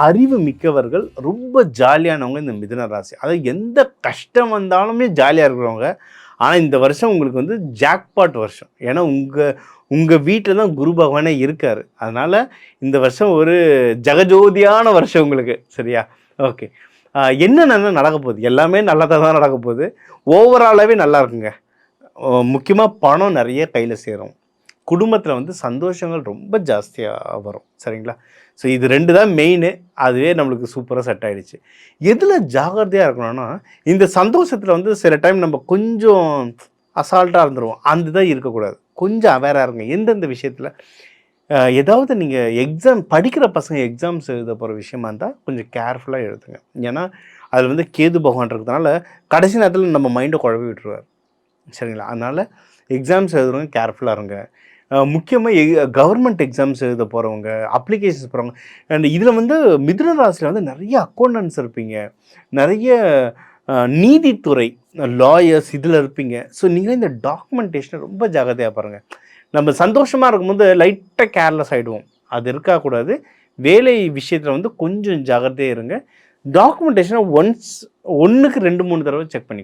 அறிவு மிக்கவர்கள், ரொம்ப ஜாலியானவங்க இந்த மிதுன ராசி. அதாவது எந்த கஷ்டம் வந்தாலுமே ஜாலியாக இருக்கிறவங்க. ஆனால் இந்த வருஷம் உங்களுக்கு வந்து ஜாக்பாட் வருஷம். ஏன்னா உங்கள் வீட்டில் தான் குரு பகவானே இருக்கார். அதனால் இந்த வருஷம் ஒரு ஜெகஜோதியான வருஷம் உங்களுக்கு. சரியா? ஓகே. என்னென்ன நடக்க போகுது? எல்லாமே நல்லதாக தான் நடக்க போகுது. ஓவராலாகவே நல்லா இருக்குங்க. முக்கியமாக பணம் நிறைய கையில் சேரும். குடும்பத்தில் வந்து சந்தோஷங்கள் ரொம்ப ஜாஸ்தியாக வரும். சரிங்களா? ஸோ இது 2 தான் மெயினு. அதுவே நம்மளுக்கு சூப்பராக செட் ஆகிடுச்சு. எதில் ஜாகிரதையாக இருக்கணும்னா, இந்த சந்தோஷத்தில் வந்து சில டைம் நம்ம கொஞ்சம் அசால்ட்டாக இருந்துருவோம். அந்த தான் இருக்கக்கூடாது. கொஞ்சம் அவேராக இருங்க. எந்தெந்த விஷயத்தில் ஏதாவது நீங்கள் எக்ஸாம் படிக்கிற பசங்க எக்ஸாம்ஸ் எழுத போகிற விஷயமா இருந்தால் கொஞ்சம் கேர்ஃபுல்லாக எழுதுங்க. ஏன்னா அதில் வந்து கேது பகவான் இருக்கிறதுனால கடைசி நேரத்தில் நம்ம மைண்டை குழப்பி விட்டுருவார். சரிங்களா? அதனால் எக்ஸாம்ஸ் எழுதுறவங்க கேர்ஃபுல்லாக இருங்க. முக்கியமாக கவர்மெண்ட் எக்ஸாம்ஸ் எழுத போகிறவங்க, அப்ளிகேஷன்ஸ் போகிறவங்க அண்ட் இதில் வந்து மிதுன ராசியில் வந்து நிறைய அக்கௌண்டன்ஸ் இருப்பீங்க, நிறைய நீதித்துறை லாயர்ஸ் இதில் இருப்பீங்க. ஸோ நீங்கள் இந்த டாக்குமெண்டேஷனை ரொம்ப ஜாகிரதையாக பாருங்கள். நம்ம சந்தோஷமாக இருக்கும்போது லைட்டாக கேர்லெஸ் ஆகிடுவோம். அது இருக்கக்கூடாது. வேலை விஷயத்தில் வந்து கொஞ்சம் ஜாகிரதையாக இருங்க. டாக்குமெண்டேஷனை ஒன்றுக்கு 2, 3 தடவை செக் பண்ணி